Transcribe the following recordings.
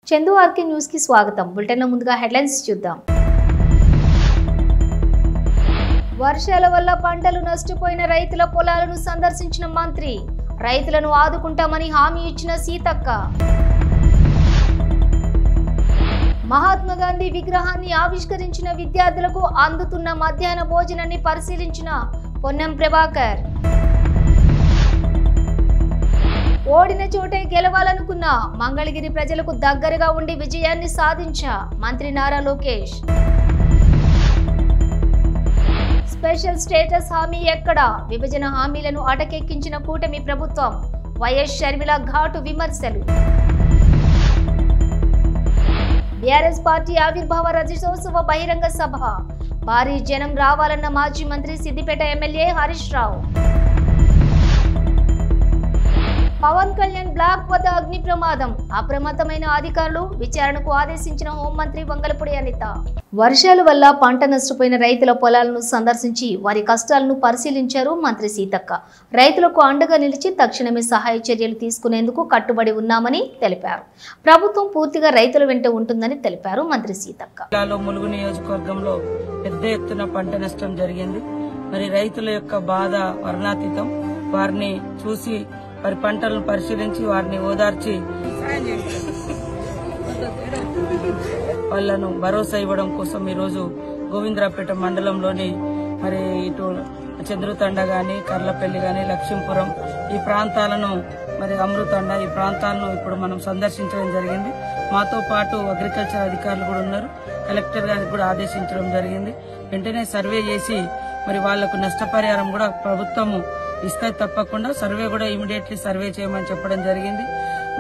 Chandu RK news కి స్వాగతం. Bulletin లో ముందుగా హెడ్లైన్స్ చూద్దాం. వర్షాల వల్ల పంటలు నష్టపోయిన రైతుల పొలాలను సందర్శించిన మంత్రి. రైతులను ఆదుకుంటామని హామీ ఇచ్చిన సీతక్క. మహాత్మా గాంధీ విగ్రహాన్ని ఆవిష్కరించిన విద్యార్థులకు అందుతున్న మధ్యాహ్న భోజనాన్ని పరిశీలించిన పొన్నం ప్రభాకర్. ఓడిన చోటే గెలవాలనుకున్న మంగళగిరి ప్రజలకు దగ్గరగా ఉండి విజయాన్ని సాధించా మంత్రి నారా లోకేష్. స్పెషల్ స్టేటస్ హామీ ఎక్కడ? విభజన హామీలను అటకెక్కించిన కూటమి ప్రభుత్వం. వైఎస్ షర్మిల ఘాటు విమర్శలు. బీఆర్ఎస్ పార్టీ ఆవిర్భావ రజతోత్సవ బహిరంగ సభ. భారీ జనం రావాలన్న మాజీ మంత్రి సిద్దిపేట ఎమ్మెల్యే హరీష్ రావు. పవన్ కళ్యాణ్ బ్లాక్ వద్ద అగ్ని ప్రమాదం. అప్రమత్తమైన అధికారులు విచారణకు ఆదేశించిన హోంమంత్రి వంగలపూడి అనిత. వర్షాల వల్ల పంట నష్టపోయిన రైతుల పొలాలను సందర్శించి వారి కష్టాలను పరిశీలించారు మంత్రి సీతక్క. రైతులకు అండగా నిలిచి తక్షణమే సహాయ చర్యలు తీసుకునేందుకు కట్టుబడి ఉన్నామని తెలిపారు. ప్రభుత్వం పూర్తిగా రైతుల వెంట ఉంటుందని తెలిపారు మంత్రి సీతక్క. ములుగు నియోజకవర్గంలో పెద్ద ఎత్తున పంట నష్టం జరిగింది. మరి రైతుల యొక్క బాధ వర్ణాతీతం. వారిని చూసి వారి పంటలను పరిశీలించి వారిని ఓదార్చి వాళ్లను భరోసా ఇవ్వడం కోసం ఈరోజు గోవిందరాపేట మండలంలోని మరి ఇటు చంద్రుతండ గాని, కర్లపల్లి గాని, లక్ష్మీపురం ఈ ప్రాంతాలను మరి అమృతండ ఈ ప్రాంతాలను ఇప్పుడు మనం సందర్శించడం జరిగింది. మాతో పాటు అగ్రికల్చర్ అధికారులు కూడా ఉన్నారు. కలెక్టర్ గారికి కూడా ఆదేశించడం జరిగింది. వెంటనే సర్వే చేసి మరి వాళ్లకు నష్టపరిహారం కూడా ప్రభుత్వము ఇస్తే తప్పకుండా సర్వే కూడా ఇమీడియట్లీ సర్వే చేయమని చెప్పడం జరిగింది.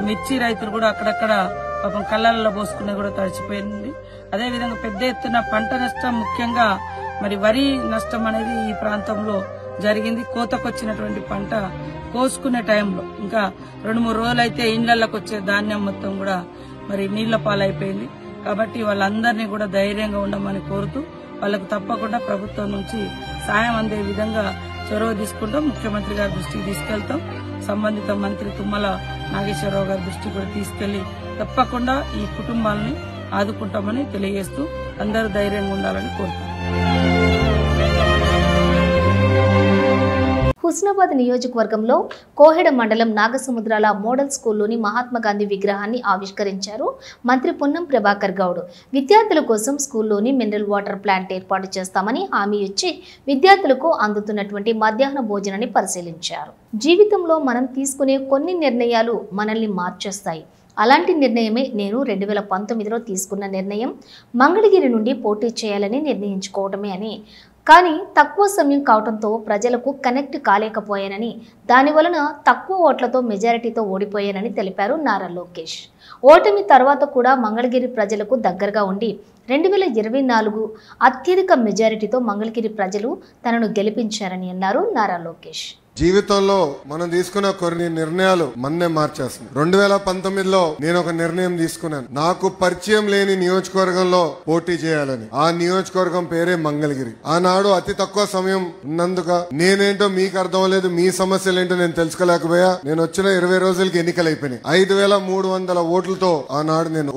మిర్చి రైతులు కూడా అక్కడక్కడ పాపం కళ్ళల్లో పోసుకునే కూడా తడిచిపోయింది. అదేవిధంగా పెద్ద ఎత్తున పంట నష్టం, ముఖ్యంగా మరి వరి నష్టం అనేది ఈ ప్రాంతంలో జరిగింది. కోతకొచ్చినటువంటి పంట కోసుకునే టైంలో ఇంకా 2-3 రోజులు అయితే ఇండ్లకి వచ్చే ధాన్యం మొత్తం కూడా మరి నీళ్ల పాలైపోయింది. కాబట్టి వాళ్ళందరినీ కూడా ధైర్యంగా ఉండమని కోరుతూ వాళ్ళకు తప్పకుండా ప్రభుత్వం నుంచి సాయం అందే విధంగా చొరవ తీసుకుంటాం. ముఖ్యమంత్రి గారి దృష్టికి తీసుకెళ్తాం. సంబంధిత మంత్రి తుమ్మల నాగేశ్వరరావు గారి దృష్టికి కూడా తీసుకెళ్లి తప్పకుండా ఈ కుటుంబాలని ఆదుకుంటామని తెలియజేస్తూ అందరూ ధైర్యంగా ఉండాలని కోరుతున్నాం. హుస్నాబాద్ నియోజకవర్గంలో కోహెడ మండలం నాగసముద్రాల మోడల్ స్కూల్లోని మహాత్మా గాంధీ విగ్రహాన్ని ఆవిష్కరించారు మంత్రి పొన్నం ప్రభాకర్ గౌడ్. విద్యార్థుల కోసం స్కూల్లోని మినరల్ వాటర్ ప్లాంట్ ఏర్పాటు చేస్తామని హామీ ఇచ్చి విద్యార్థులకు అందుతున్నటువంటి మధ్యాహ్న భోజనాన్ని పరిశీలించారు. జీవితంలో మనం తీసుకునే కొన్ని నిర్ణయాలు మనల్ని మార్చేస్తాయి. అలాంటి నిర్ణయమే నేను 2019లో తీసుకున్న నిర్ణయం. మంగళగిరి నుండి పోటీ చేయాలని నిర్ణయించుకోవటమే అని, కానీ తక్కువ సమయం కావడంతో ప్రజలకు కనెక్ట్ కాలేకపోయానని, దానివలన తక్కువ ఓట్లతో మెజారిటీతో ఓడిపోయానని తెలిపారు నారా లోకేష్. ఓటమి తర్వాత కూడా మంగళగిరి ప్రజలకు దగ్గరగా ఉండి 2024 అత్యధిక మెజారిటీతో మంగళగిరి ప్రజలు తనను గెలిపించారని అన్నారు నారా లోకేష్. జీవితంలో మనం తీసుకున్న కొన్ని నిర్ణయాలు మన్నే మార్చేస్తుంది. 2019లో నేను ఒక నిర్ణయం తీసుకున్నాను. నాకు పరిచయం లేని నియోజకవర్గంలో పోటీ చేయాలని. ఆ నియోజకవర్గం పేరే మంగళగిరి. ఆనాడు అతి తక్కువ సమయం ఉన్నందుక నేనేంటో మీకు అర్థం లేదు, మీ సమస్యలు ఏంటో నేను తెలుసుకోలేకపోయా. నేను వచ్చిన 20 రోజులకి ఎన్నికలు అయిపోయినాయి. 5300 ఓట్లతో ఆనాడు నేను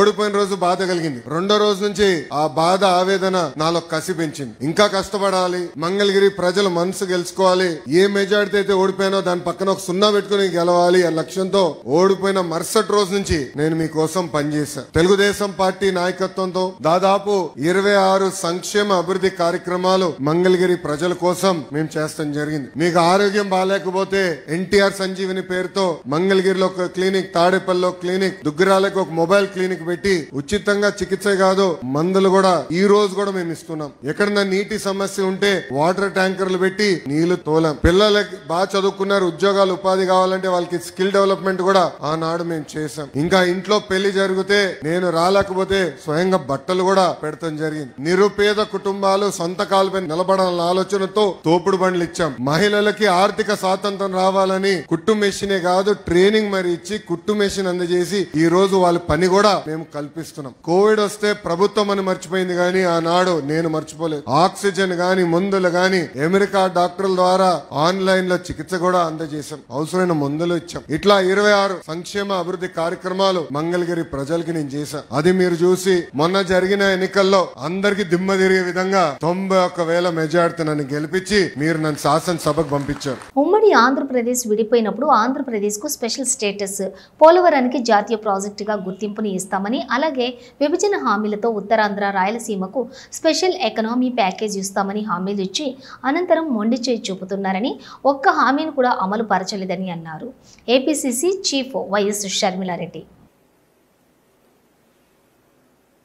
ఓడిపోయిన రోజు బాధ కలిగింది. రెండో రోజు నుంచి ఆ బాధ, ఆవేదన నాలో కసి పెంచింది. ఇంకా కష్టపడాలి, మంగళగిరి ప్రజల మనసు గెలుచుకోవాలి. ఏ మెజారిటీ అయితే ఓడిపోయినా దాని పక్కన ఒక 0 పెట్టుకుని గెలవాలి ఆ లక్ష్యంతో ఓడిపోయిన మరుసటి రోజు నుంచి నేను మీకోసం పనిచేశాను. తెలుగుదేశం పార్టీ నాయకత్వంతో దాదాపు 26 సంక్షేమ అభివృద్ధి కార్యక్రమాలు మంగళగిరి ప్రజల కోసం మేము చేస్తాం జరిగింది. మీకు ఆరోగ్యం బాగాలేకపోతే ఎన్టీఆర్ సంజీవిని పేరుతో మంగళగిరిలో ఒక క్లినిక్, తాడేపల్లిలో క్లినిక్, దుగ్గిరాలకు ఒక మొబైల్ క్లినిక్ పెట్టి ఉచితంగా చికిత్స కాదు మందులు కూడా ఈ రోజు కూడా మేము ఇస్తున్నాం. ఎక్కడన్నా నీటి సమస్య ఉంటే వాటర్ ట్యాంకర్లు పెట్టి నీళ్లు తోలాం. పిల్లలకి బాగా చదువుకున్నారు, ఉద్యోగాలు ఉపాధి కావాలంటే వాళ్ళకి స్కిల్ డెవలప్మెంట్ కూడా ఆనాడు మేము చేశాం. ఇంకా ఇంట్లో పెళ్లి జరిగితే నేను రాలేకపోతే స్వయంగా బట్టలు కూడా పెడతాం జరిగింది. నిరుపేద కుటుంబాలు సొంత కాలుపై నిలబడాలన్న ఆలోచనతో తోపుడు బండ్లు ఇచ్చాం. మహిళలకి ఆర్థిక స్వాతంత్రం రావాలని కుట్టు మెషినే కాదు ట్రైనింగ్ మరి ఇచ్చి కుట్టు మెషిన్ అందజేసి ఈ రోజు వాళ్ళ పని కూడా మేము కల్పిస్తున్నాం. కోవిడ్ వస్తే ప్రభుత్వం అని మర్చిపోయింది కానీ ఆనాడు నేను మర్చిపోలేదు. ఆక్సిజన్ గాని, మందులు గాని అమెరికా డాక్టర్ల ద్వారా ఆన్ ఆన్లైన్ లో చికిత్స కూడా అందజేశాం, అవసరమైన మందులు ఇచ్చాం. ఇట్లా 26 సంక్షేమ అభివృద్ధి కార్యక్రమాలు మంగళగిరి ప్రజలకి నేను చేశాను. అది మీరు చూసి మొన్న జరిగిన ఎన్నికల్లో అందరికి దిమ్మ తిరిగే విధంగా 91,000 మెజార్టీ నన్ను గెలిపించి మీరు నన్ను శాసనసభకు పంపించారు. ఉమ్మడి ఆంధ్రప్రదేశ్ విడిపోయినప్పుడు ఆంధ్రప్రదేశ్ కు స్పెషల్ స్టేటస్, పోలవరానికి జాతీయ ప్రాజెక్టుగా గుర్తింపుని ఇస్తామని, అలాగే విభజన హామీలతో ఉత్తరాంధ్ర రాయలసీమకు స్పెషల్ ఎకనామీ ప్యాకేజ్ ఇస్తామని హామీలు ఇచ్చి అనంతరం మొండి చేయి చూపుతున్నారని, ఒక్క హామీని కూడా అమలు పరచలేదని అన్నారు ఏపీసీసీ చీఫ్ వైఎస్ షర్మిలారెడ్డి.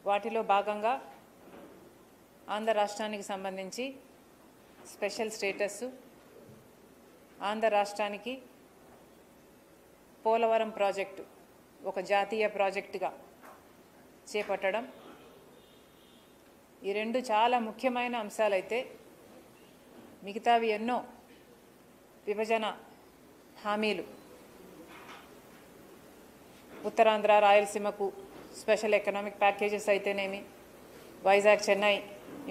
వాటిలో భాగంగా ఆంధ్ర రాష్ట్రానికి సంబంధించి స్పెషల్ స్టేటస్, ఆంధ్ర రాష్ట్రానికి పోలవరం ప్రాజెక్టు ఒక జాతీయ ప్రాజెక్టుగా చేపట్టడం, ఈ రెండు చాలా ముఖ్యమైన అంశాలైతే మిగతావి ఎన్నో విభజన హామీలు, ఉత్తరాంధ్ర రాయలసీమకు స్పెషల్ ఎకనామిక్ ప్యాకేజెస్ అయితేనేమి, వైజాగ్ చెన్నై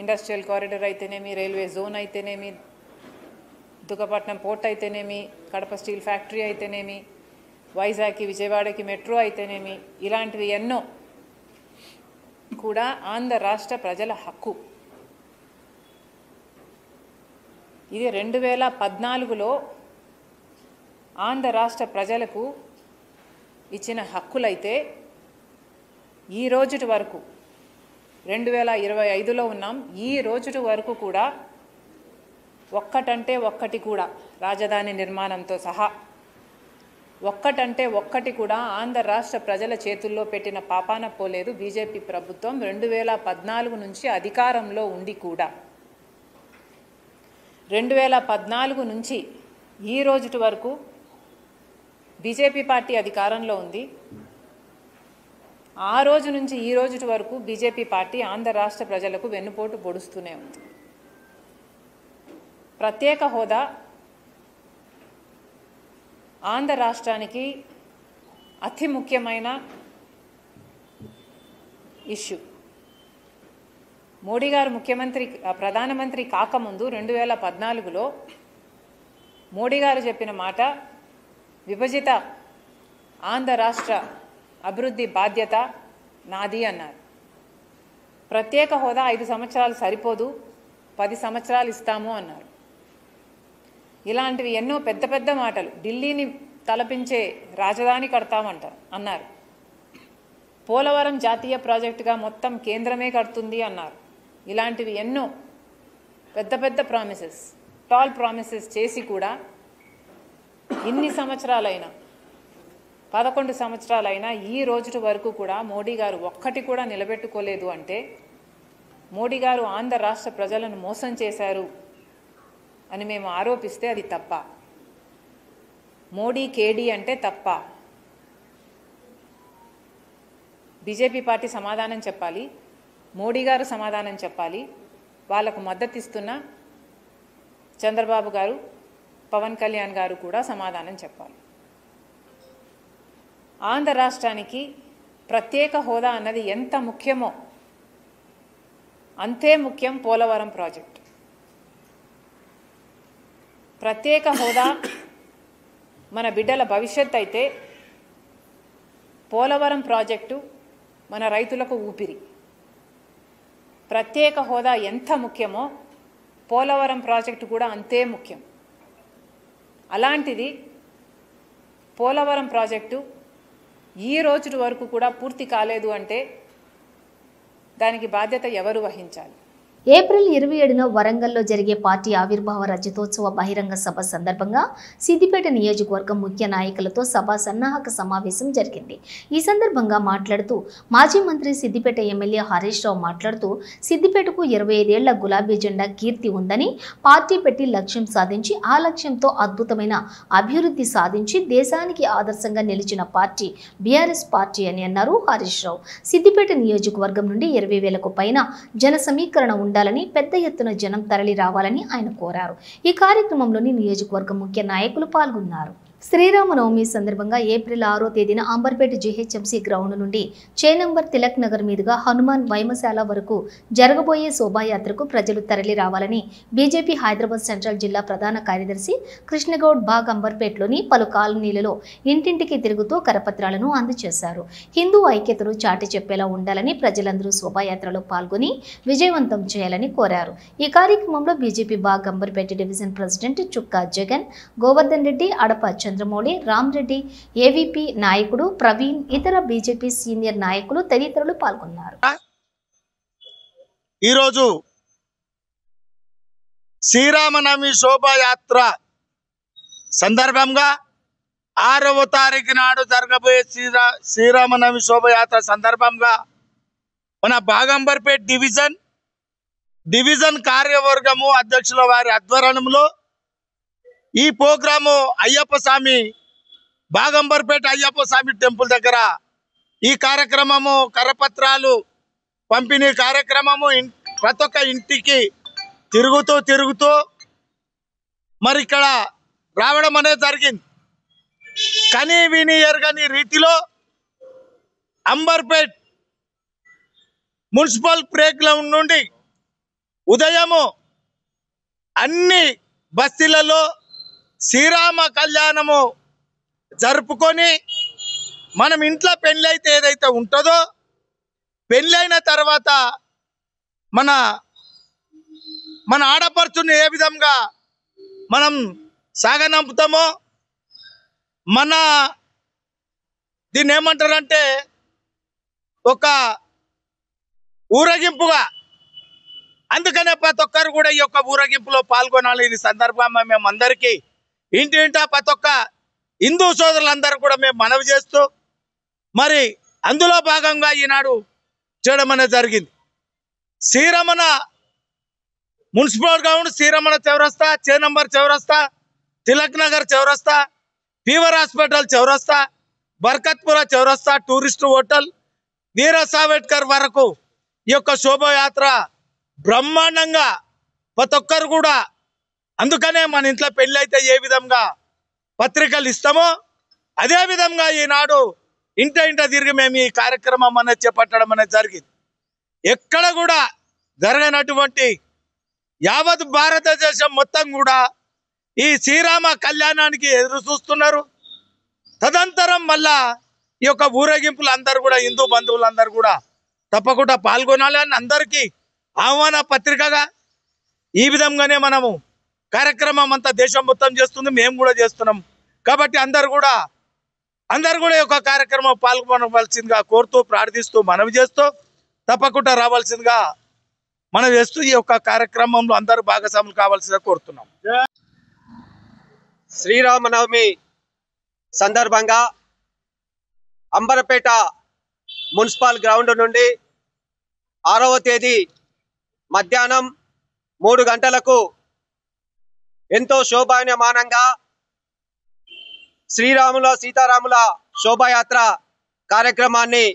ఇండస్ట్రియల్ కారిడార్ అయితేనేమి, రైల్వే జోన్ అయితేనేమి, దుగ్గపట్నం పోర్ట్ అయితేనేమి, కడప స్టీల్ ఫ్యాక్టరీ అయితేనేమి, వైజాగ్కి విజయవాడకి మెట్రో అయితేనేమి, ఇలాంటివి ఎన్నో కూడా ఆంధ్ర రాష్ట్ర ప్రజల హక్కు. ఇది 2014లో ఆంధ్ర రాష్ట్ర ప్రజలకు ఇచ్చిన హక్కులైతే ఈ రోజుటి వరకు 2025లో ఉన్నాం, ఈ రోజుటి వరకు కూడా ఒక్కటంటే ఒక్కటి కూడా రాజధాని నిర్మాణంతో సహా ఒక్కటంటే ఒక్కటి కూడా ఆంధ్ర రాష్ట్ర ప్రజల చేతుల్లో పెట్టిన పాపాన పోలేదు బీజేపీ ప్రభుత్వం. 2014 నుంచి అధికారంలో ఉండి కూడా 2014 నుంచి ఈ రోజుటి వరకు బీజేపీ పార్టీ అధికారంలో ఉంది. ఆ రోజు నుంచి ఈ రోజుటి వరకు బీజేపీ పార్టీ ఆంధ్ర రాష్ట్ర ప్రజలకు వెన్నుపోటు పొడుస్తూనే ఉంది. ప్రత్యేక హోదా ఆంధ్ర రాష్ట్రానికి అతి ముఖ్యమైన ఇష్యూ. మోడీ గారు ప్రధానమంత్రి కాకముందు 2014లో మోడీ గారు చెప్పిన మాట, విభజిత ఆంధ్ర రాష్ట్ర అభివృద్ధి బాధ్యత నాది అన్నారు. ప్రత్యేక హోదా 5 సంవత్సరాలు సరిపోదు, 10 సంవత్సరాలు ఇస్తాము అన్నారు. ఇలాంటివి ఎన్నో పెద్ద పెద్ద మాటలు, ఢిల్లీని తలపించే రాజధాని కడతామంటారు అన్నారు. పోలవరం జాతీయ ప్రాజెక్టుగా మొత్తం కేంద్రమే కడుతుంది అన్నారు. ఇలాంటివి ఎన్నో పెద్ద పెద్ద ప్రామిసెస్, టాల్ ప్రామిసెస్ చేసి కూడా ఇన్ని సంవత్సరాలైనా 11 సంవత్సరాలైనా ఈ రోజుటి వరకు కూడా మోడీ గారు ఒక్కటి కూడా నిలబెట్టుకోలేదు అంటే మోడీ గారు ఆంధ్ర రాష్ట్ర ప్రజలను మోసం చేశారు అని మేము ఆరోపిస్తే అది తప్ప. మోడీ కేడీ అంటే తప్ప. బీజేపీ పార్టీ సమాధానం చెప్పాలి, మోడీ గారు సమాధానం చెప్పాలి, వాళ్లకు మద్దతు ఇస్తున్న చంద్రబాబు గారు, పవన్ కళ్యాణ్ గారు కూడా సమాధానం చెప్పాలి. ఆంధ్ర రాష్ట్రానికి ప్రత్యేక హోదా అన్నది ఎంత ముఖ్యమో అంతే ముఖ్యం పోలవరం ప్రాజెక్ట్. ప్రత్యేక హోదా మన బిడ్డల భవిష్యత్ అయితే పోలవరం ప్రాజెక్టు మన రైతులకు ఊపిరి. ప్రత్యేక హోదా ఎంత ముఖ్యమో పోలవరం ప్రాజెక్టు కూడా అంతే ముఖ్యం. అలాంటిది పోలవరం ప్రాజెక్టు ఈ రోజు వరకు కూడా పూర్తి కాలేదు అంటే దానికి బాధ్యత ఎవరు వహించాలి? ఏప్రిల్ 27న వరంగల్లో జరిగే పార్టీ ఆవిర్భావ రజతోత్సవ బహిరంగ సభ సందర్భంగా సిద్దిపేట నియోజకవర్గం ముఖ్య నాయకులతో సభ సన్నాహక సమావేశం జరిగింది. ఈ సందర్భంగా మాట్లాడుతూ మాజీ మంత్రి సిద్దిపేట ఎమ్మెల్యే హరీష్ రావు మాట్లాడుతూ సిద్దిపేటకు 25 ఏళ్ల గులాబీ జెండా కీర్తి ఉందని, పార్టీ పెట్టి లక్ష్యం సాధించి ఆ లక్ష్యంతో అద్భుతమైన అభివృద్ధి సాధించి దేశానికి ఆదర్శంగా నిలిచిన పార్టీ బీఆర్ఎస్ పార్టీ అని అన్నారు హరీష్ రావు. సిద్దిపేట నియోజకవర్గం నుండి 20,000కు పైన జన సమీకరణ ఉండాలని, పెద్ద ఎత్తున జనం తరలి రావాలని ఆయన కోరారు. ఈ కార్యక్రమంలోని నియోజకవర్గ ముఖ్య నాయకులు పాల్గొన్నారు. శ్రీరామనవమి సందర్భంగా ఏప్రిల్ 6వ తేదీన అంబర్పేట జీహెచ్ఎంసీ గ్రౌండ్ నుండి చేనంబర్ తిలక్ నగర్ మీదుగా హనుమాన్ వైమశాల వరకు జరగబోయే శోభాయాత్రకు ప్రజలు తరలి రావాలని బీజేపీ హైదరాబాద్ సెంట్రల్ జిల్లా ప్రధాన కార్యదర్శి కృష్ణగౌడ్ బాగ్ అంబర్పేటలోని పలు కాలనీలలో ఇంటింటికి తిరుగుతూ కరపత్రాలను అందజేశారు. హిందూ ఐక్యతను చాటి చెప్పేలా ఉండాలని ప్రజలందరూ శోభాయాత్రలో పాల్గొని విజయవంతం చేయాలని కోరారు. ఈ కార్యక్రమంలో బీజేపీ బాగ్ అంబర్పేట డివిజన్ ప్రెసిడెంట్ చుక్కా జగన్, గోవర్ధన్ రెడ్డి, అడప చంద్రమౌళి, రామ్రెడ్డి, ఏవీపీ నాయకుడు ప్రవీణ్, ఇతర బీజేపీ సీనియర్ నాయకులు తదితరులు పాల్గొన్నారు. ఈరోజు శ్రీరామనవమి శోభాయాత్ర సందర్భంగా 6వ తారీఖు నాడు జరగబోయే శ్రీరామనవమి శోభాయాత్ర సందర్భంగా మన బాగంబర్పేట్ డివిజన్ కార్యవర్గము అధ్యక్షుల వారి ఆధ్వర్యంలో ఈ ప్రోగ్రాము అయ్యప్ప స్వామి బాగంబర్పేట అయ్యప్ప స్వామి టెంపుల్ దగ్గర ఈ కార్యక్రమము కరపత్రాలు పంపిణీ కార్యక్రమము ప్రతి ఒక్క ఇంటికి తిరుగుతూ మరి ఇక్కడ రావడం అనేది జరిగింది. కనీ విని ఎరగని రీతిలో అంబర్పేట్ మున్సిపల్ ప్లే గ్రౌండ్ నుండి ఉదయము అన్ని బస్తీలలో శ్రీరామ కళ్యాణము జరుపుకొని మనం ఇంట్లో పెళ్ళి అయితే ఏదైతే ఉంటుందో పెళ్ళైన తర్వాత మన ఆడపడుచుని ఏ విధంగా మనం సాగనంపుతామో మన దీన్ని ఏమంటారంటే ఒక ఊరేగింపుగా, అందుకనే ప్రతి ఒక్కరు కూడా ఈ యొక్క ఊరేగింపులో పాల్గొనాలి. ఈ సందర్భంగా మేము అందరికీ ఇంటింటా ప్రతి ఒక్క హిందూ సోదరులందరూ కూడా మేము మనవి చేస్తూ మరి అందులో భాగంగా ఈనాడు చేయడం అనేది జరిగింది. శ్రీరమణ మున్సిపల్ గ్రౌండ్, శ్రీరమణ చౌరస్తా, చేనంబర్ చౌరస్తా, తిలక్ నగర్ చౌరస్తా, ఫీవర్ హాస్పిటల్ చౌరస్తా, బర్కత్పుర చౌరస్తా, టూరిస్ట్ హోటల్, నీరజ్ సావేట్కర్ వరకు ఈ యొక్క శోభాయాత్ర బ్రహ్మాండంగా ప్రతి ఒక్కరు కూడా, అందుకనే మన ఇంట్లో పెళ్ళి అయితే ఏ విధంగా పత్రికలు ఇస్తామో అదే విధంగా ఈనాడు ఇంట తిరిగి మేము ఈ కార్యక్రమం అనేది చేపట్టడం అనేది జరిగింది. ఎక్కడ కూడా జరగనటువంటి యావత్ భారతదేశం మొత్తం కూడా ఈ శ్రీరామ కళ్యాణానికి ఎదురు చూస్తున్నారు. తదంతరం మళ్ళా ఈ యొక్క ఊరేగింపులు అందరూ కూడా హిందూ బంధువులందరూ కూడా తప్పకుండా పాల్గొనాలని అందరికీ ఆహ్వాన పత్రికగా ఈ విధంగానే మనము కార్యక్రమం అంతా దేశం మొత్తం చేస్తుంది, మేము కూడా చేస్తున్నాం. కాబట్టి అందరు కూడా ఈ యొక్క కార్యక్రమం పాల్గొనవలసిందిగా కోరుతూ ప్రార్థిస్తూ మనవి చేస్తూ తప్పకుండా రావాల్సిందిగా మనం చేస్తూ ఈ యొక్క కార్యక్రమంలో అందరూ భాగస్వాములు కావాల్సిందిగా కోరుతున్నాం. శ్రీరామనవమి సందర్భంగా అంబర్పేట మున్సిపల్ గ్రౌండ్ నుండి 6వ తేదీ మధ్యాహ్నం 3 గంటలకు ఎంతో శోభాయమానంగా శ్రీరాముల సీతారాముల శోభాయాత్ర కార్యక్రమాన్ని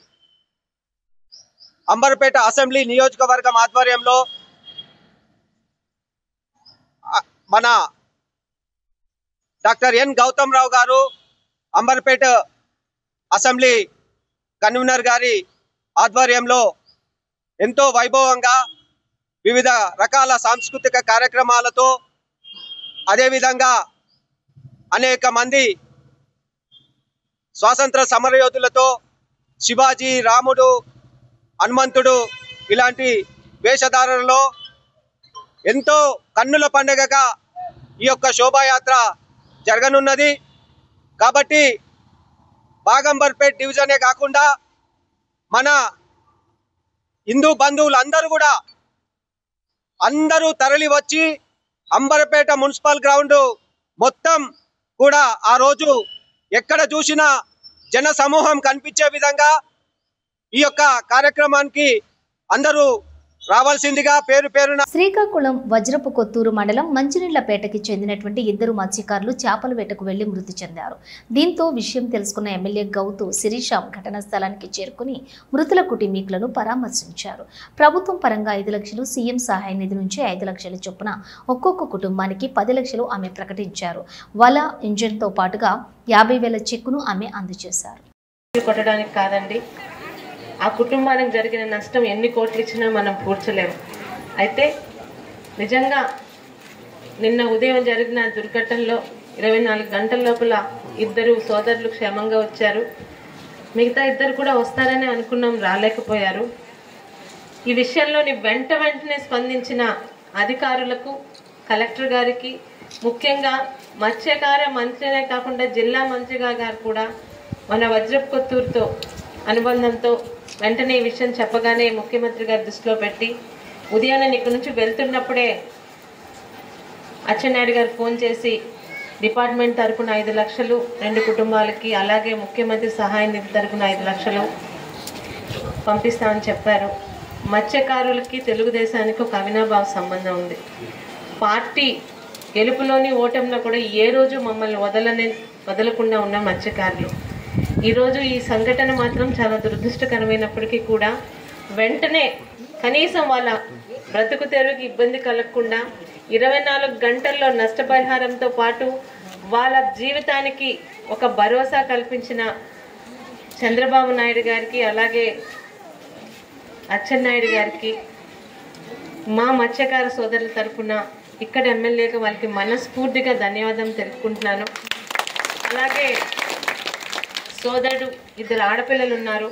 అంబర్పేట అసెంబ్లీ నియోజకవర్గం ఆధ్వర్యంలో మన డాక్టర్ ఎన్ గౌతమ్ రావు గారు, అంబర్పేట అసెంబ్లీ కన్వీనర్ గారి ఆధ్వర్యంలో ఎంతో వైభవంగా వివిధ రకాల సాంస్కృతిక కార్యక్రమాలతో, అదేవిధంగా అనేక మంది స్వాతంత్ర సమరయోధులతో, శివాజీ, రాముడు, హనుమంతుడు ఇలాంటి వేషధారణలో ఎంతో కన్నుల పండుగగా ఈ యొక్క శోభాయాత్ర జరగనున్నది. కాబట్టి బాగంబర్పేట్ డివిజనే కాకుండా మన హిందూ బంధువులందరూ కూడా అందరూ తరలి వచ్చి అంబర్పేట మున్సిపల్ గ్రౌండ్ మొత్తం కూడా ఆ రోజు ఎక్కడ చూసినా జన సమూహం కనిపించే విధంగా ఈ యొక్క కార్యక్రమానికి అందరూ రావాల్సిందిగా పేరు పేరున శ్రీకాకుళం వజ్రపు కొత్తూరు మండలం మంచినీళ్లపేటకి చెందినటువంటి ఇద్దరు మత్స్యకారులు చేపల వేటకు వెళ్లి మృతి చెందారు. దీంతో విషయం తెలుసుకున్న ఎమ్మెల్యే గౌతు శిరీషాం ఘటనా స్థలానికి చేరుకుని మృతుల కుటుంబీకులను పరామర్శించారు. ప్రభుత్వం పరంగా 5 లక్షలు, సీఎం సహాయ నిధి నుంచి 5 లక్షల చొప్పున ఒక్కొక్క కుటుంబానికి 10 లక్షలు ఆమె ప్రకటించారు. వల ఇంజిన్తో పాటుగా 50,000 చెక్కును ఆమె అందజేశారు. కొట్టడానికి కాదండి, ఆ కుటుంబానికి జరిగిన నష్టం ఎన్ని కోట్లు ఇచ్చినా మనం పూడ్చలేము. అయితే నిజంగా నిన్న ఉదయం జరిగిన దుర్ఘటనలో 24 గంటల లోపల ఇద్దరు సోదరులు క్షేమంగా వచ్చారు. మిగతా ఇద్దరు కూడా వస్తారని అనుకున్నాం, రాలేకపోయారు. ఈ విషయంలోని వెంటనే స్పందించిన అధికారులకు, కలెక్టర్ గారికి, ముఖ్యంగా మత్స్యకార మంత్రినే కాకుండా జిల్లా మంత్రిగా గారు కూడా మన వజ్రపు కొత్తూరుతో అనుబంధంతో వెంటనే ఈ విషయం చెప్పగానే ముఖ్యమంత్రి గారి దృష్టిలో పెట్టి ఉదయాన్నే ఇక్కడ నుంచి వెళ్తున్నప్పుడే అచ్చెన్నాయుడు గారు ఫోన్ చేసి డిపార్ట్మెంట్ తరఫున 5 లక్షలు 2 కుటుంబాలకి, అలాగే ముఖ్యమంత్రి సహాయ నిధి తరఫున 5 లక్షలు పంపిస్తామని చెప్పారు. మత్స్యకారులకి తెలుగుదేశానికి ఒక అవినాభావ సంబంధం ఉంది. పార్టీ గెలుపులోని ఓటంలో కూడా ఏ రోజు మమ్మల్ని వదలకుండా ఉన్న మత్స్యకారులు. ఈరోజు ఈ సంఘటన మాత్రం చాలా దురదృష్టకరమైనప్పటికీ కూడా వెంటనే కనీసం వాళ్ళ బ్రతుకు తెరువుకి ఇబ్బంది కలగకుండా 24 గంటల్లో నష్టపరిహారంతో పాటు వాళ్ళ జీవితానికి ఒక భరోసా కల్పించిన చంద్రబాబు నాయుడు గారికి, అలాగే అచ్చెన్నాయుడు గారికి, మా మత్స్యకార సోదరుల తరఫున ఇక్కడ ఎమ్మెల్యేగా వాళ్ళకి మనస్ఫూర్తిగా ధన్యవాదం తెలుపుకుంటున్నాను. అలాగే సోదరుడు 2 ఆడపిల్లలు ఉన్నారు.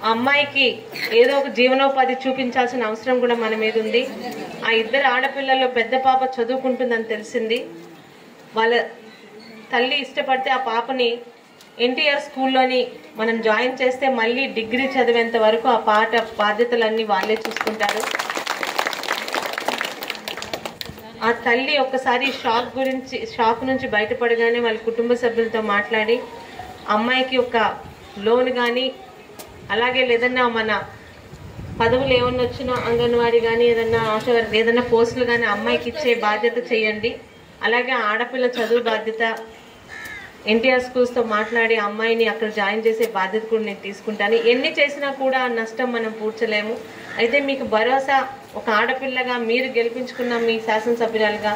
ఆ అమ్మాయికి ఏదో ఒక జీవనోపాధి చూపించాల్సిన అవసరం కూడా మన మీద ఉంది. ఆ 2 ఆడపిల్లల్లో పెద్ద పాప చదువుకుంటుందని తెలిసింది. వాళ్ళ తల్లి ఇష్టపడితే ఆ పాపని ఎన్టీఆర్ స్కూల్లోని మనం జాయిన్ చేస్తే మళ్ళీ డిగ్రీ చదివేంత వరకు ఆ బాధ్యతలన్నీ వాళ్ళే చూసుకుంటారు. ఆ తల్లి ఒక్కసారి షాక్ నుంచి బయటపడగానే వాళ్ళ కుటుంబ సభ్యులతో మాట్లాడి అమ్మాయికి ఒక లోన్ కానీ, అలాగే లేదన్నా మన పదవులు ఏమన్నా వచ్చినా అంగన్వాడీ కానీ, ఏదన్నా ఏదన్నా పోస్టులు కానీ అమ్మాయికి ఇచ్చే బాధ్యత చేయండి. అలాగే ఆడపిల్ల చదువు బాధ్యత ఎన్టీఆర్ స్కూల్స్తో మాట్లాడి అమ్మాయిని అక్కడ జాయిన్ చేసే బాధ్యత కూడా నేను తీసుకుంటాను. ఎన్ని చేసినా కూడా ఆ నష్టం మనం పూడ్చలేము. అయితే మీకు భరోసా, ఒక ఆడపిల్లగా మీరు గెలిపించుకున్న మీ శాసనసభ్యురాలుగా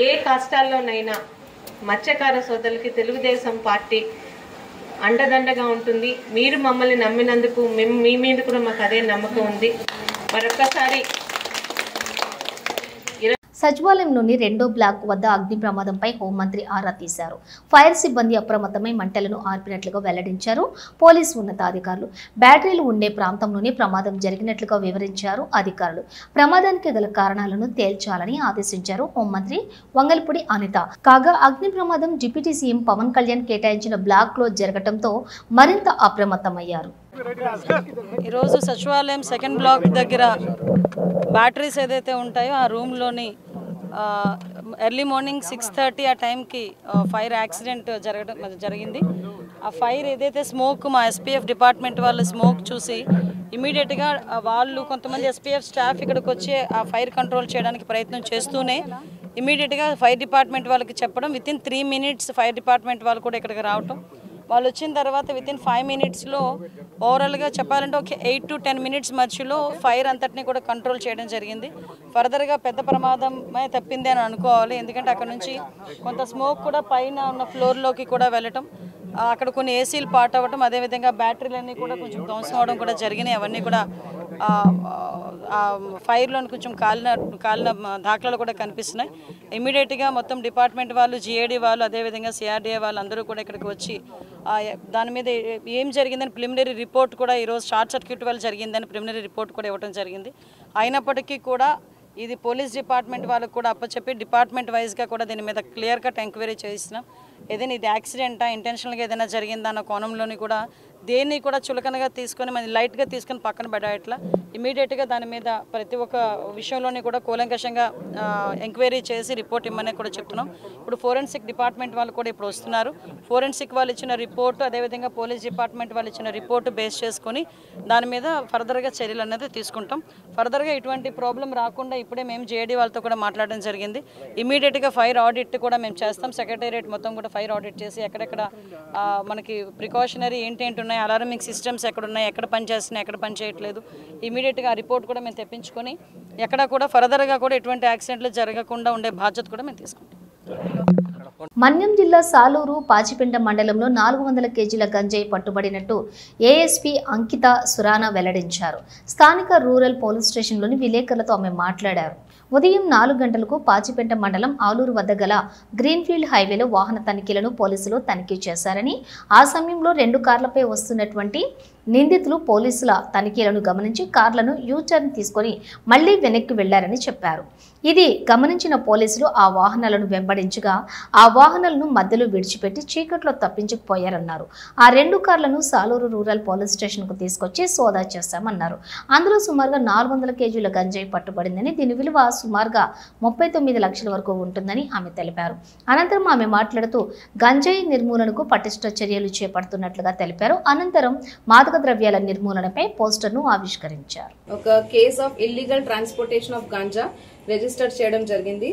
ఏ కష్టాల్లోనైనా మత్స్యకార సోదరులకి తెలుగుదేశం పార్టీ అండదండగా ఉంటుంది. మీరు మమ్మల్ని నమ్మినందుకు మీ మీద కూడా మాకు అదే నమ్మకం ఉంది. మరొక్కసారి సచివాలయంలోని 2వ బ్లాక్ వద్ద అగ్ని ప్రమాదంపై హోంమంత్రి ఆరా తీశారు. ఫైర్ సిబ్బంది అప్రమత్తమై మంటలను ఆర్పినట్లుగా వెల్లడించారు పోలీసు ఉన్నతాధికారులు. బ్యాటరీలు ఉండే ప్రాంతంలోనే ప్రమాదం జరిగినట్లుగా వివరించారు అధికారులు. ప్రమాదానికి గల కారణాలను తేల్చాలని ఆదేశించారు హోంమంత్రి వంగల్పూడి అనిత. కాగా అగ్ని ప్రమాదం డిప్యూటీ సీఎం పవన్ కళ్యాణ్ కేటాయించిన బ్లాక్ లో జరగడంతో మరింత అప్రమత్తమయ్యారు. ఈరోజు సచివాలయం 2nd బ్లాక్ దగ్గర బ్యాటరీస్ ఏదైతే ఉంటాయో ఆ రూమ్లోని ఎర్లీ మార్నింగ్ 6:30 ఆ టైంకి ఫైర్ యాక్సిడెంట్ జరిగింది. ఆ ఫైర్ ఏదైతే స్మోక్, మా ఎస్పీఎఫ్ డిపార్ట్మెంట్ వాళ్ళు స్మోక్ చూసి ఇమీడియట్గా వాళ్ళు కొంతమంది ఎస్పీఎఫ్ స్టాఫ్ ఇక్కడికి వచ్చి ఆ ఫైర్ కంట్రోల్ చేయడానికి ప్రయత్నం చేస్తూనే ఇమీడియట్గా ఫైర్ డిపార్ట్మెంట్ వాళ్ళకి చెప్పడం, వితిన్ 3 minutes ఫైర్ డిపార్ట్మెంట్ వాళ్ళు కూడా ఇక్కడికి రావటం. వాళ్ళు వచ్చిన తర్వాత వితిన్ 5 minutesలో ఓవరాల్గా చెప్పాలంటే ఒక 8 to 10 minutes మధ్యలో ఫైర్ అంతటిని కూడా కంట్రోల్ చేయడం జరిగింది. ఫర్దర్గా పెద్ద ప్రమాదమే తప్పింది అని అనుకోవాలి. ఎందుకంటే అక్కడ నుంచి కొంత స్మోక్ కూడా పైన ఉన్న ఫ్లోర్లోకి కూడా వెళ్ళటం, అక్కడ కొన్ని ఏసీలు పాట్ అవ్వటం, అదేవిధంగా బ్యాటరీలన్నీ కూడా కొంచెం ధ్వంసం అవడం కూడా జరిగినాయి. అవన్నీ కూడా ఫైర్లో కొంచెం కాలిన దాఖలాలు కూడా కనిపిస్తున్నాయి. ఇమీడియట్గా మొత్తం డిపార్ట్మెంట్ వాళ్ళు, జిఏడి వాళ్ళు, అదేవిధంగా సిఆర్డీఏ వాళ్ళు అందరూ కూడా ఇక్కడికి వచ్చి దాని మీద ఏం జరిగిందని ప్రిలిమినరీ రిపోర్ట్ కూడా ఈరోజు షార్ట్ సర్క్యూట్ వల్ల జరిగిందని ప్రిలిమినరీ రిపోర్ట్ కూడా ఇవ్వడం జరిగింది. అయినప్పటికీ కూడా ఇది పోలీస్ డిపార్ట్మెంట్ వాళ్ళకు కూడా అప్పచెప్పి డిపార్ట్మెంట్ వైజ్గా కూడా దీని మీద క్లియర్ కట్ ఎంక్వైరీ చేసినాం. ఏదైనా ఇది యాక్సిడెంటా, ఇంటెన్షనల్గా ఏదైనా జరిగిందా అన్న కోణంలోని కూడా దేన్ని కూడా చులకనగా తీసుకొని మన లైట్గా తీసుకొని పక్కన పడేట్లా ఇమీడియట్గా దాని మీద ప్రతి ఒక్క విషయంలోనే కూడా కూలంకషంగా ఎంక్వైరీ చేసి రిపోర్ట్ ఇమ్మని కూడా చెప్తున్నాం. ఇప్పుడు ఫోరెన్సిక్ డిపార్ట్మెంట్ వాళ్ళు కూడా ఇప్పుడు వస్తున్నారు. ఫోరెన్సిక్ వాళ్ళు ఇచ్చిన రిపోర్టు, అదేవిధంగా పోలీస్ డిపార్ట్మెంట్ వాళ్ళు ఇచ్చిన రిపోర్టు బేస్ చేసుకొని దాని మీద ఫర్దర్గా చర్యలు అనేది తీసుకుంటాం. ఫర్దర్గా ఇటువంటి ప్రాబ్లం రాకుండా ఇప్పుడే మేము జేడీ వాళ్ళతో కూడా మాట్లాడడం జరిగింది. ఇమీడియట్గా ఫైర్ ఆడిట్ కూడా మేము చేస్తాం. సెక్రటేరియట్ మొత్తం కూడా ఫైర్ ఆడిట్ చేసి ఎక్కడెక్కడ మనకి ప్రికాషనరీ ఏంటేంటి ఉన్నాయి, అలారమింగ్ సిస్టమ్స్ ఎక్కడ ఉన్నాయి, ఎక్కడ పనిచేస్తున్నాయి, ఎక్కడ పని చేయట్లేదు, ఇమీడియట్గా ఆ రిపోర్ట్ కూడా మేము తెప్పించుకొని ఎక్కడ కూడా ఫర్దర్గా కూడా ఎటువంటి యాక్సిడెంట్లు జరగకుండా ఉండే బాధ్యత కూడా మేము తీసుకుంటాం. మన్యం జిల్లా సాలూరు పాచిపెంట మండలంలో 400 కేజీల గంజాయి పట్టుబడినట్టు ఏఎస్పీ అంకిత సురానా వెల్లడించారు. స్థానిక రూరల్ పోలీస్ స్టేషన్లోని విలేకరులతో ఆమె మాట్లాడారు. ఉదయం 4 గంటలకు పాచిపెంట మండలం ఆలూరు వద్ద గల గ్రీన్ఫీల్డ్ హైవేలో వాహన తనిఖీలను పోలీసులు తనిఖీ చేశారని, ఆ సమయంలో 2 కార్లపై వస్తున్నటువంటి నిందితులు పోలీసుల తనిఖీలను గమనించి కార్లను యూటర్న్ తీసుకొని మళ్లీ వెనక్కి వెళ్లారని చెప్పారు. ఇది గమనించిన పోలీసులు ఆ వాహనాలను వెంబడించగా ఆ వాహనాలను మధ్యలో విడిచిపెట్టి చీకట్లో తప్పించుకుపోయారన్నారు. ఆ 2 కార్లను సాలూరు రూరల్ పోలీస్ స్టేషన్కు తీసుకొచ్చి సోదా చేశామన్నారు. అందులో సుమారుగా 400 కేజీల గంజాయి పట్టుబడిందని, దీని విలువ సుమారుగా 39 లక్షల వరకు ఉంటుందని ఆమె తెలిపారు. అనంతరం ఆమె మాట్లాడుతూ గంజాయి నిర్మూలనకు పటిష్ట చర్యలు చేపడుతున్నట్లుగా తెలిపారు. అనంతరం మాదక ద్రవ్యాల నిర్మూలనపై పోస్టర్ను ఆవిష్కరించారు. ఒక case of illegal transportation of ganja register చేయడం జరిగింది.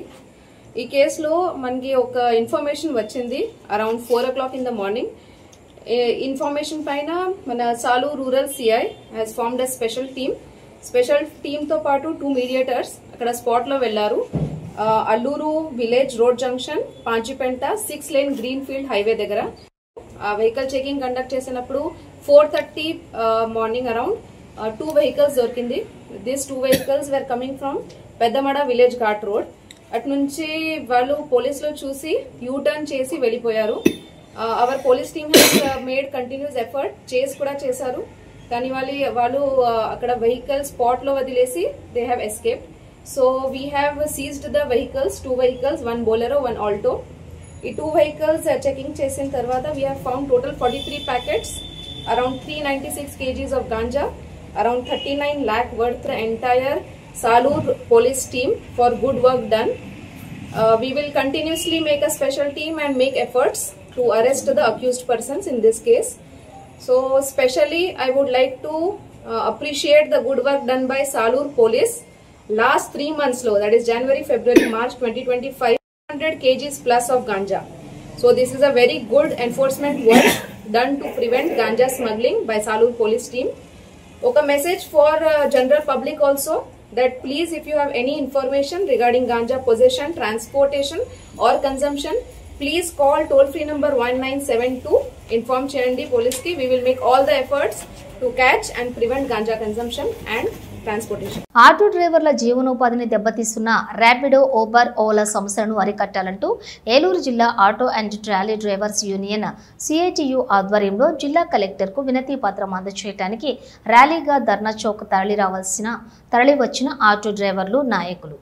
ఈ కేసులో మనకి ఒక ఇన్ఫర్మేషన్ వచ్చింది around 4 o'clock in the morning. Information పైన మన Saluru rural CI has formed a special team తో పాటు 2 మీడియేటర్స్ అక్కడ స్పాట్ లో వెళ్లారు. Alluru village road junction Panchipenta 6 lane greenfield highway దగ్గర ఆ వెహికల్ చెకింగ్ కండక్ట్ చేసినప్పుడు 4:30 మార్నింగ్ అరౌండ్ 2 vehicles దొరికింది. These 2 vehicles were coming from Peddamada village ghat road. అటు నుంచి వాళ్ళు పోలీసులు చూసి యూటర్న్ చేసి వెళ్ళిపోయారు. Our police team has made continuous effort, chase కూడా చేశారు. కానీ వాళ్ళు అక్కడ వెహికల్ స్పాట్ లో వదిలేసి they have escaped. So we have seized the vehicles, 2 vehicles, 1 Bolero, 1 Alto. ఈ 2 vehicles చెకింగ్ చేసిన తర్వాత we have found total 43 packets, around 396 kgs of ganja, around 39 lakh worth. The entire Salur police team for good work done. We will continuously make a special team and make efforts to arrest the accused persons in this case. So especially I would like to appreciate the good work done by Salur police. Last 3 months low, that is January, February, March 2025, 100 kgs plus of ganja. So this is a very good enforcement work done to prevent ganja smuggling by Salur police team. Okay, message for general public also, that please, if you have any information regarding ganja possession, transportation or consumption, please call toll free number 1972. Inform cheyandi police ki. We will make all the efforts to catch and prevent ganja consumption and transportation. Auto డ్రైవర్ల జీవనోపాధిని దెబ్బతీస్తున్న Rapido, Uber, Ola సమస్యలను అరికట్టాలంటూ ఏలూరు జిల్లా auto and trolley drivers union CITU ఆధ్వర్యంలో జిల్లా కలెక్టర్కు వినతి పత్రం అందజేయడానికి ర్యాలీగా ధర్నా చౌక్ తరలివచ్చిన ఆటో డ్రైవర్లు, నాయకులు.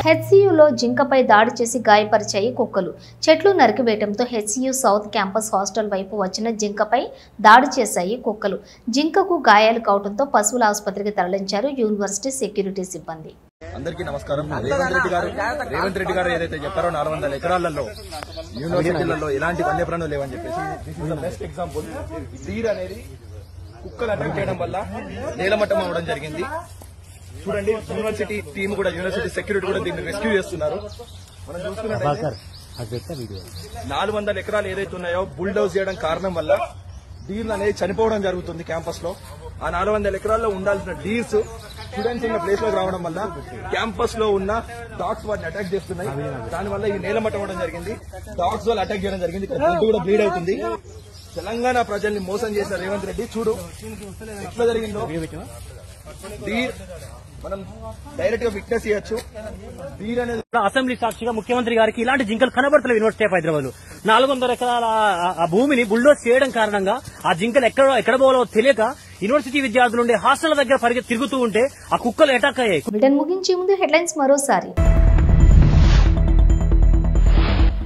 హెచ్సియులో జింకపై దాడి చేసి గాయపరిచాయి కుక్కలు. చెట్లు నరికివేయడంతో హెచ్సియు సౌత్ క్యాంపస్ హాస్టల్ వైపు వచ్చిన జింకపై దాడి చేశాయి కుక్కలు. జింకకు గాయాలు కావడంతో పశువుల ఆసుపత్రికి తరలించారు యూనివర్సిటీ సెక్యూరిటీ సిబ్బంది. అందరికీ నమస్కారం. రేవంత్ రెడ్డి గారు ఏదైతే చెప్పారో 400 ఎకరాలలో యూనివర్సిటీలలో ఎలాంటి వన్యప్రాణులు లేవని చెప్పేసి బెస్ట్ ఎగ్జాంపుల్. డీర్ అనేది కుక్కలు అటాక్ చేయడం వల్ల నేలమట్టం అవ్వడం జరిగింది. చూడండి, యూనివర్సిటీ టీమ్ కూడా, యూనివర్సిటీ సెక్యూరిటీ కూడా దీన్ని రెస్క్యూ చేస్తున్నారు. మనం చూసుకున్నట్లయితే 400 ఎకరాలు ఏదైతే ఉన్నాయో బుల్డోజ్ చేయడం కారణం వల్ల డీర్లు అనేది చనిపోవడం జరుగుతుంది క్యాంపస్ లో. ఆ 400 ఎకరాల్లో ఉండాల్సిన డీర్స్ స్టూడెంట్స్ ఉన్న ప్లేస్ లోకి రావడం వల్ల క్యాంపస్ లో ఉన్న డాగ్స్ వాటిని అటాక్ చేస్తున్నాయి. దానివల్ల ఈ నేలమట్టం అవ్వడం జరిగింది. డాగ్స్ వాళ్ళు అటాక్ చేయడం జరిగింది. బ్లడ్ కూడా బ్లీడ్ అవుతుంది. తెలంగాణ ప్రజల్ని మోసం చేసిన రేవంత్ రెడ్డి చూడు ఎట్లా జరిగిందో. డీర్ మనం డైరెక్ట్ గా విట్నెస్ చేయొచ్చు. డీర్ అనేది అసెంబ్లీ సాక్షిగా ముఖ్యమంత్రి గారికి ఇలాంటి జింకలు కనబడతలేవు యూనివర్సిటీ ఆఫ్ హైదరాబాద్. 400 ఎకరాల ఆ భూమిని బుల్డోజ్ చేయడం కారణంగా ఆ జింకలు ఎక్కడ పోవాలో తెలియక యూనివర్సిటీ విద్యార్థులు ఉండే హాస్టల్ దగ్గర తిరుగుతూ ఉంటే ఆ కుక్కలు అటాక్ అయ్యాయి. బ్రిటన్ ముగించే ముందు హెడ్లైన్స్ మరోసారి.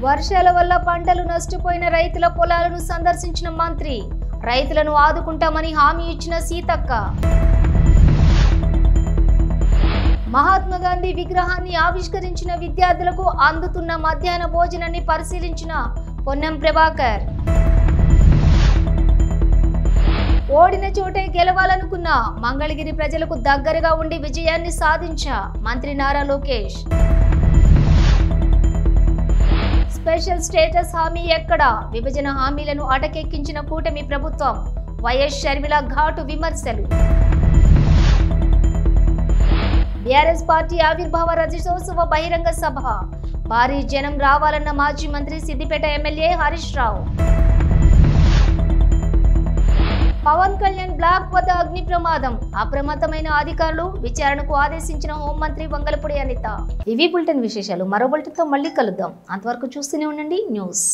వర్షాల వల్ల పంటలు నష్టపోయిన రైతుల పొలాలను సందర్శించిన మంత్రి. రైతులను ఆదుకుంటామని హామీ ఇచ్చిన సీతక్క. మహాత్మా గాంధీ విగ్రహాన్ని ఆవిష్కరించిన విద్యార్థులకు అందుతున్న మధ్యాహ్న భోజనాన్ని పరిశీలించిన పొన్నం ప్రభాకర్. ఓడిన చోటే గెలవాలనుకున్న మంగళగిరి ప్రజలకు దగ్గరగా ఉండి విజయాన్ని సాధించా మంత్రి నారా లోకేష్. స్పెషల్ స్టేటస్ హామీ ఎక్కడా? విభజన హామీలను అటకెక్కించిన కూటమి ప్రభుత్వం. వైఎస్ షర్మిల ఘాటు విమర్శలు. బీఆర్ఎస్ పార్టీ ఆవిర్భావ రజతోత్సవ బహిరంగ సభ. భారీ జనం రావాలన్న మాజీ మంత్రి సిద్దిపేట ఎమ్మెల్యే హరీష్ రావు. పవన్ కళ్యాణ్ బ్లాక్ వద్ద అగ్ని ప్రమాదం. అప్రమత్తమైన అధికారులు విచారణకు ఆదేశించిన హోంమంత్రి వంగలపూడి అనిత. ఇవి బులెటిన్ విశేషాలు. మరో బులెటిన్తో మళ్ళీ కలుద్దాం. అంతవరకు చూస్తూనే ఉండండి న్యూస్.